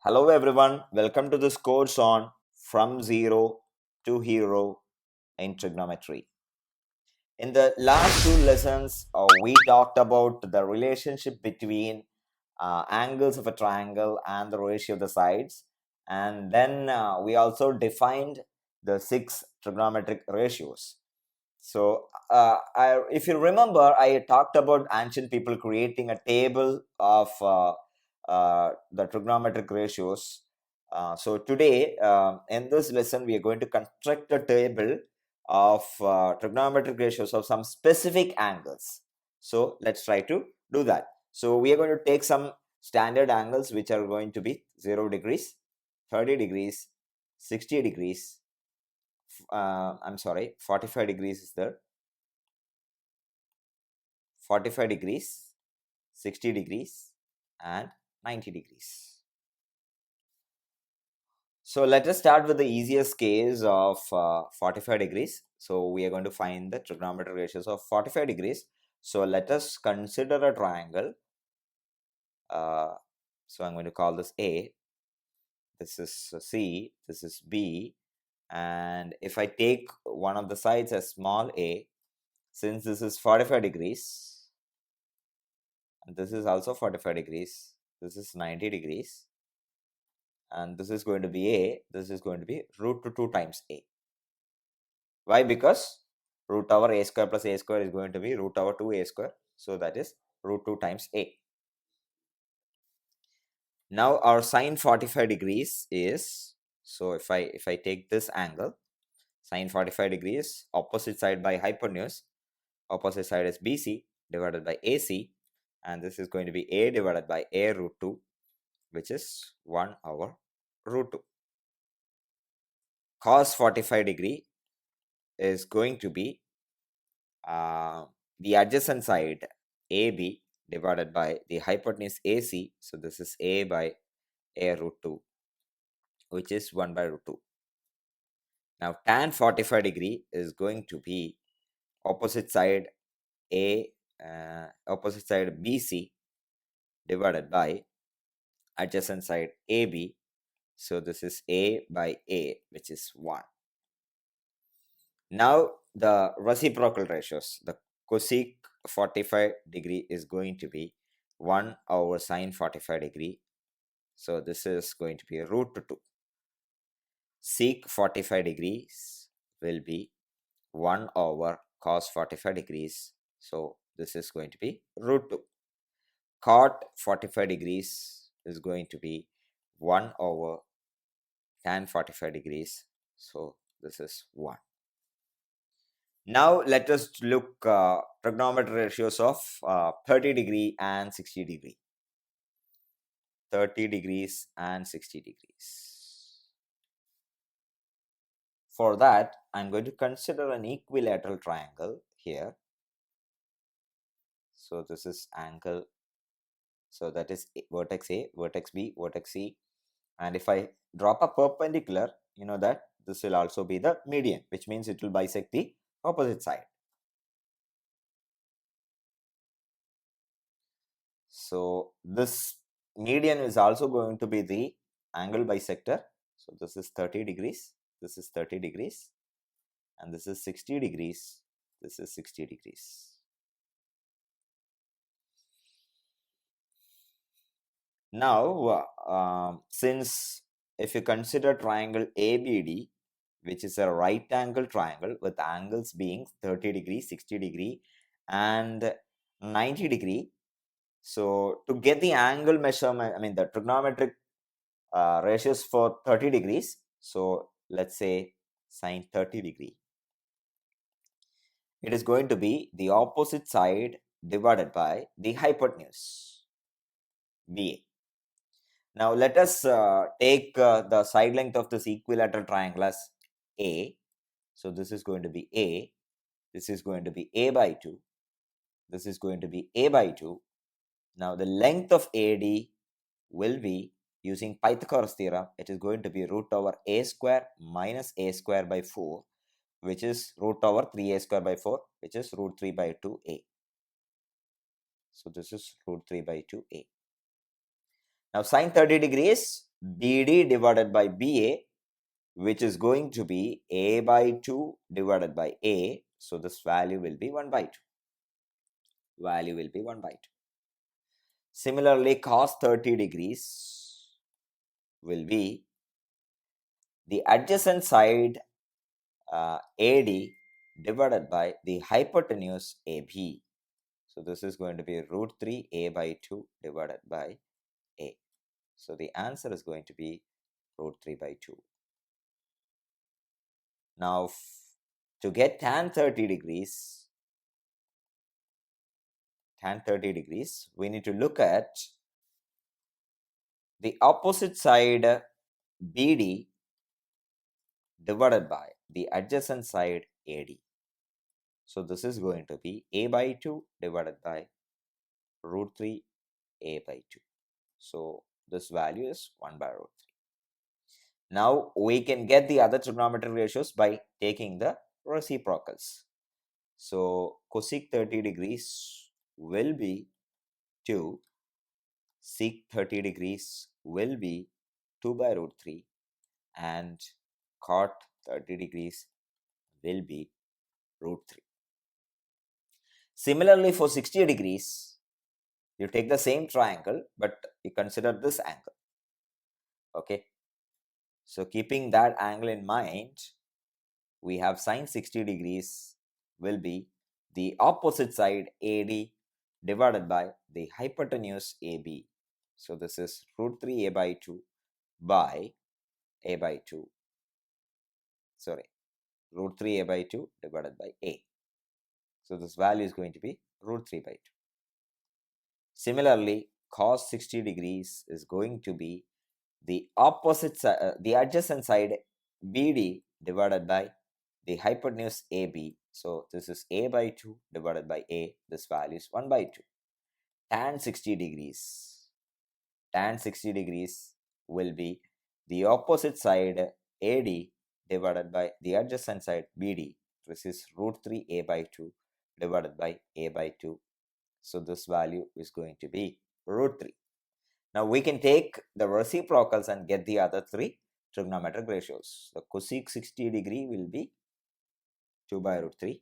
Hello everyone, welcome to this course on From Zero to Hero in Trigonometry. In the last two lessons, we talked about the relationship between angles of a triangle and the ratio of the sides. And then we also defined the six trigonometric ratios. So, if you remember, I talked about ancient people creating a table of the trigonometric ratios. So, today in this lesson, we are going to construct a table of trigonometric ratios of some specific angles. So, let's try to do that. So, we are going to take some standard angles which are going to be 0 degrees, 30 degrees, 60 degrees. I'm sorry, 45 degrees is there. 45 degrees, 60 degrees, and 90 degrees. So let us start with the easiest case of 45 degrees. So we are going to find the trigonometric ratios of 45 degrees. So let us consider a triangle. So I'm going to call this A. This is C. This is B. And if I take one of the sides as small a, since this is 45 degrees, and this is also 45 degrees, this is 90 degrees, and this is going to be a, this is going to be root 2 times a. Why? Because root over a square plus a square is going to be root over 2a square, so that is root 2 times a. Now our sine 45 degrees is, so if I take this angle, sine 45 degrees, opposite side by hypotenuse, opposite side is BC divided by AC, and this is going to be a divided by a root 2, which is 1 over root 2. Cos 45 degree is going to be the adjacent side AB divided by the hypotenuse AC. So this is a by a root 2, which is 1 by root 2. Now tan 45 degree is going to be opposite side opposite side BC divided by adjacent side AB. So this is a by a, which is 1. Now the reciprocal ratios, the cosec 45 degree is going to be 1 over sine 45 degree. So this is going to be root 2. Sec 45 degrees will be 1 over cos 45 degrees. So this is going to be root 2. Cot 45 degrees is going to be 1 over tan 45 degrees. So this is 1. Now let us look trigonometric ratios of 30 degree and 60 degree. 30 degrees and 60 degrees. For that, I'm going to consider an equilateral triangle here. So this is angle. So that is vertex A, vertex B, vertex C. And if I drop a perpendicular, you know that this will also be the median, which means it will bisect the opposite side. So this median is also going to be the angle bisector. So this is 30 degrees, this is 30 degrees, and this is 60 degrees, this is 60 degrees. Now, since if you consider triangle ABD, which is a right angle triangle with angles being 30 degree, 60 degree, and 90 degree. So to get the angle measurement, I mean the trigonometric ratios for 30 degrees. So let's say sine 30 degree. It is going to be the opposite side divided by the hypotenuse, BA. Now let us take the side length of this equilateral triangle as A. So this is going to be A. This is going to be A by 2. This is going to be A by 2. Now the length of AD will be, using Pythagoras theorem, it is going to be root over A square minus A square by 4, which is root over 3A square by 4, which is root 3 by 2A. So this is root 3 by 2A. Now sine 30 degrees BD divided by BA, which is going to be A by 2 divided by A. So this value will be 1 by 2. Value will be 1 by 2. Similarly, cos 30 degrees will be the adjacent side AD divided by the hypotenuse AB. So this is going to be root 3 A by 2 divided by A. So the answer is going to be root 3 by 2. Now, to get tan 30 degrees, we need to look at the opposite side BD divided by the adjacent side AD. So this is going to be A by 2 divided by root 3 A by 2. So this value is 1 by root 3. Now we can get the other trigonometric ratios by taking the reciprocals. So cosec 30 degrees will be 2, sec 30 degrees will be 2 by root 3, and cot 30 degrees will be root 3. Similarly, for 60 degrees, you take the same triangle, but you consider this angle. Okay. So keeping that angle in mind, we have sine 60 degrees will be the opposite side AD divided by the hypotenuse AB. So this is root 3 A by 2 by A by 2. Sorry, root 3 A by 2 divided by A. So this value is going to be root 3 by 2. Similarly, cos 60 degrees is going to be the opposite side, the adjacent side BD divided by the hypotenuse AB. So this is A by 2 divided by A. This value is 1 by 2. Tan 60 degrees. Tan 60 degrees will be the opposite side AD divided by the adjacent side BD. This is root 3 A by 2 divided by A by 2. So this value is going to be root 3. Now we can take the reciprocals and get the other three trigonometric ratios. The cosec 60 degree will be 2 by root 3.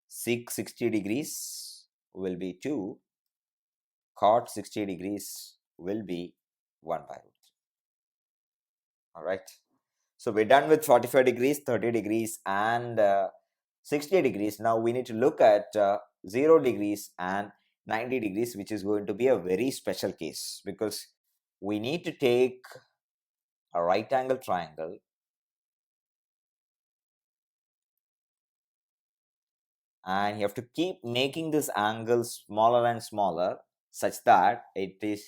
Sec 60 degrees will be 2. Cot 60 degrees will be 1 by root 3. Alright. So we're done with 45 degrees, 30 degrees and 60 degrees. Now we need to look at 0 degrees and 90 degrees, which is going to be a very special case because we need to take a right angle triangle and you have to keep making this angle smaller and smaller such that it is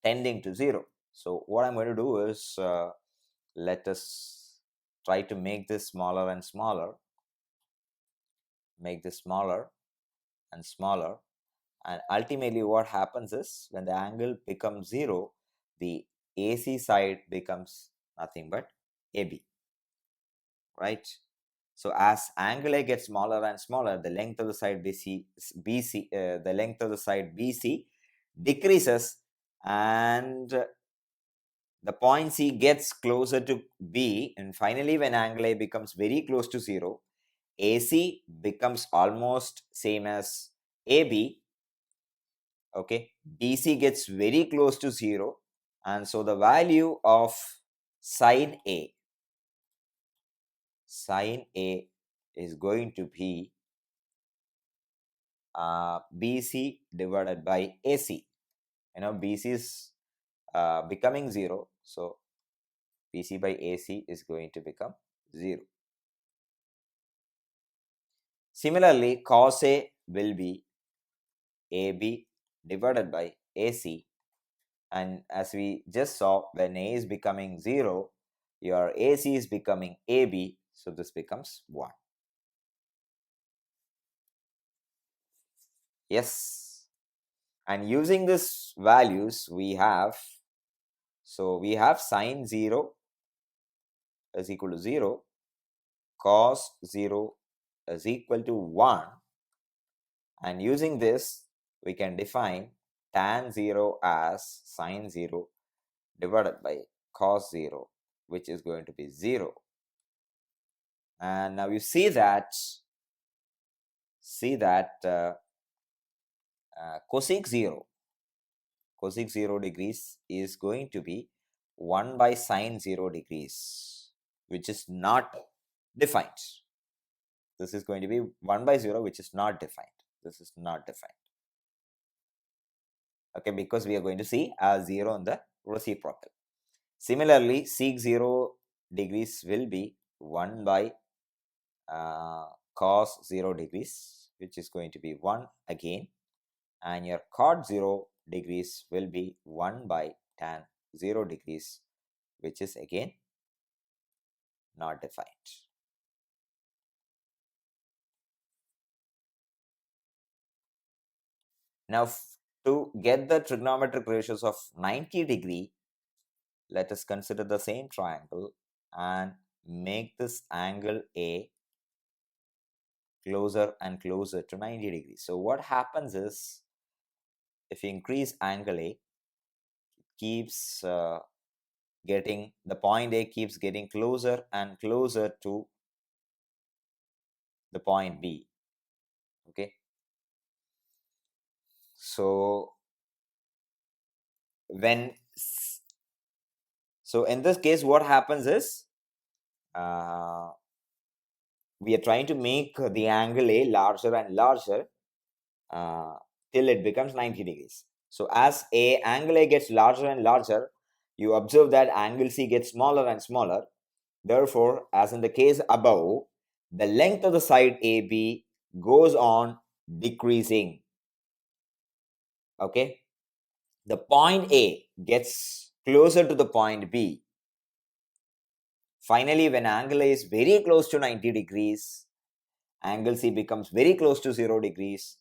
tending to 0. So what I'm going to do is let us try to make this smaller and smaller, make this smaller and smaller, and ultimately what happens is when the angle becomes 0, the AC side becomes nothing but AB, right? So as angle A gets smaller and smaller, the length of the side the length of the side BC decreases, and the point C gets closer to B, and finally when angle A becomes very close to 0, AC becomes almost same as AB. Okay, BC gets very close to 0, and so the value of sine A is going to be BC divided by AC. BC is becoming 0, so BC by AC is going to become 0. Similarly, cos A will be AB divided by AC, and as we just saw, when A is becoming 0, your AC is becoming AB, so this becomes 1. Yes, and using these values we have sine 0 is equal to 0, cos 0 is equal to 1, and using this we can define tan 0 as sine 0 divided by cos 0, which is going to be 0. And now you see that cosec 0 degrees is going to be 1 by sine 0 degrees, which is not defined. This is going to be 1 by 0, which is not defined. This is not defined. Okay, because we are going to see a 0 on the reciprocal. Similarly, sec 0 degrees will be 1 by cos 0 degrees, which is going to be 1 again, and your cot 0 degrees will be 1 by tan 0 degrees, which is again not defined. Now, to get the trigonometric ratios of 90 degree, let us consider the same triangle and make this angle A closer and closer to 90 degrees. So what happens is, if you increase angle A, it keeps the point A keeps getting closer and closer to the point B. Okay, so in this case, what happens is, we are trying to make the angle A larger and larger till it becomes 90 degrees. So as angle A gets larger and larger, you observe that angle C gets smaller and smaller. Therefore, as in the case above, the length of the side AB goes on decreasing. Okay, the point A gets closer to the point B. Finally, when angle A is very close to 90 degrees, angle C becomes very close to 0 degrees,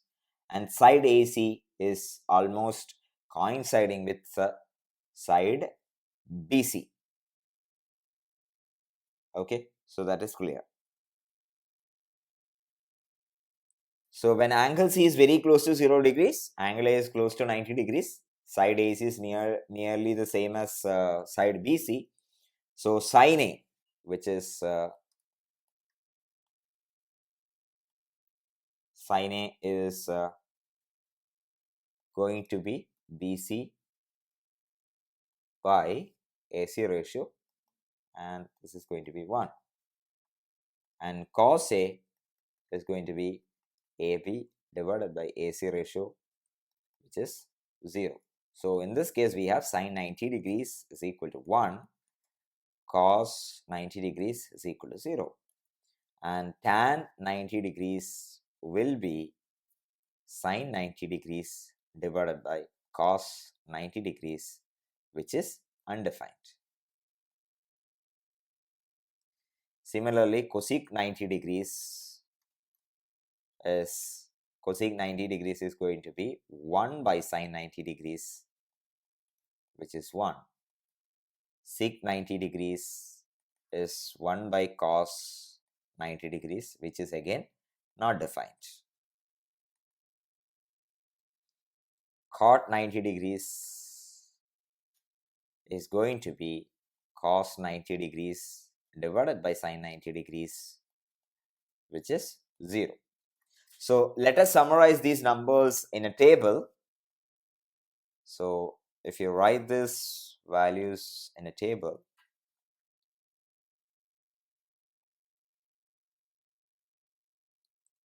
and side AC is almost coinciding with side BC. Okay, so that is clear. So when angle C is very close to 0 degrees, angle A is close to 90 degrees, side AC is nearly the same as side BC. So sin A, which is sin A is going to be BC by AC ratio, and this is going to be 1. And cos A is going to be AB divided by AC ratio, which is 0. So in this case, we have sin 90 degrees is equal to 1, cos 90 degrees is equal to 0. And tan 90 degrees will be sin 90 degrees divided by cos 90 degrees, which is undefined. Similarly, cosec 90 degrees is going to be 1 by sin 90 degrees, which is 1. Sec 90 degrees is 1 by cos 90 degrees, which is again not defined. Cot 90 degrees is going to be cos 90 degrees divided by sin 90 degrees, which is 0. So let us summarize these numbers in a table. So if you write these values in a table,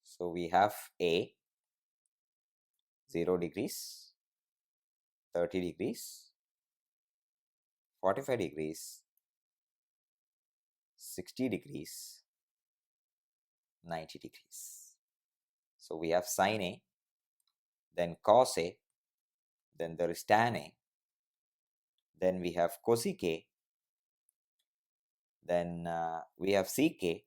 so we have A 0 degrees, 30 degrees, 45 degrees, 60 degrees, 90 degrees. So we have sin A, then cos A, then there is tan A, then we have cosec A, then we have sec A,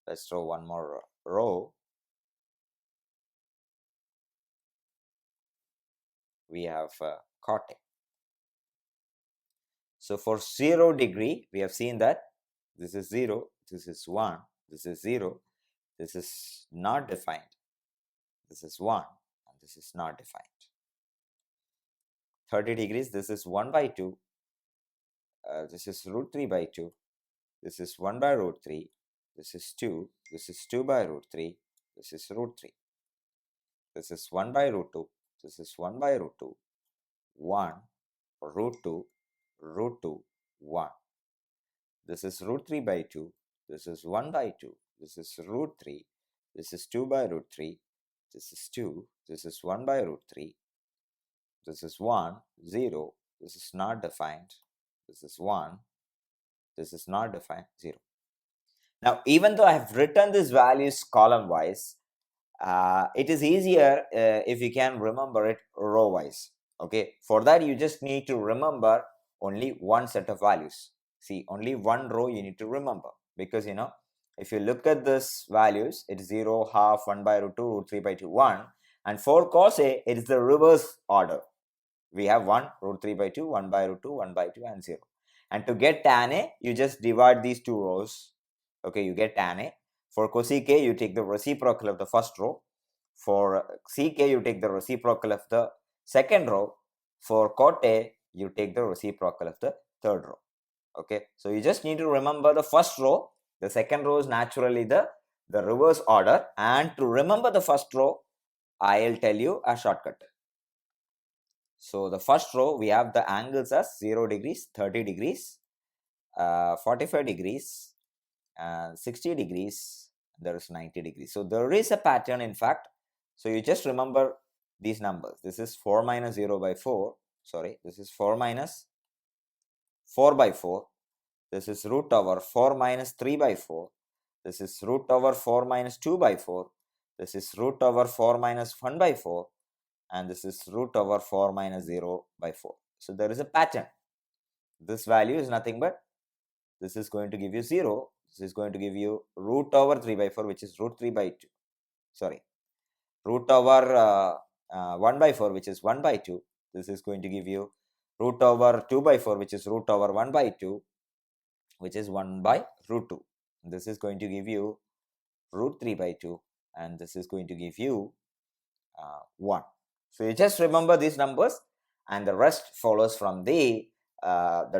let's draw one more row. We have cot A. So for 0 degree, we have seen that this is 0, this is 1, this is 0, this is not defined, this is 1, and this is not defined. 30 degrees, this is 1 by 2, this is root 3 by 2, this is 1 by root 3, this is 2, this is 2 by root 3, this is root 3, this is 1 by root 2, this is 1 by root 2, 1, root 2, root 2, 1. This is root 3 by 2, this is 1 by 2, this is root 3, this is 2 by root 3, this is 2, this is 1 by root 3, this is 1, 0, this is not defined, this is 1, this is not defined, 0. Now, even though I have written these values column wise, it is easier if you can remember it row wise. Okay, for that you just need to remember only one set of values. See, only one row you need to remember, because if you look at this values, it's 0, half, 1 by root 2, root 3 by 2, 1, and for cos A, it is the reverse order. We have 1, root 3 by 2, 1 by root 2, 1 by 2, and 0. And to get tan A, you just divide these two rows. Okay, you get tan A. For cosec A, you take the reciprocal of the first row. For sec A, you take the reciprocal of the second row. For cot A, you take the reciprocal of the third row. Okay, so you just need to remember the first row. The second row is naturally the reverse order. And to remember the first row, I'll tell you a shortcut. So the first row, we have the angles as 0 degrees, 30 degrees, 45 degrees, 60 degrees, there is 90 degrees. So there is a pattern, in fact. So you just remember these numbers. This is 4 minus 0 by 4. Sorry, this is 4 minus 4 by 4. This is root over 4 minus 3 by 4. This is root over 4 minus 2 by 4. This is root over 4 minus 1 by 4. And this is root over 4 minus 0 by 4. So there is a pattern. This value is nothing but, this is going to give you 0. This is going to give you root over 3 by 4, which is root 3 by 2. Sorry, root over 1 by 4, which is 1 by 2. This is going to give you root over 2 by 4, which is root over 1 by 2, which is 1 by root 2. This is going to give you root 3 by 2, and this is going to give you 1. So you just remember these numbers, and the rest follows from the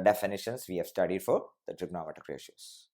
definitions we have studied for the trigonometric ratios.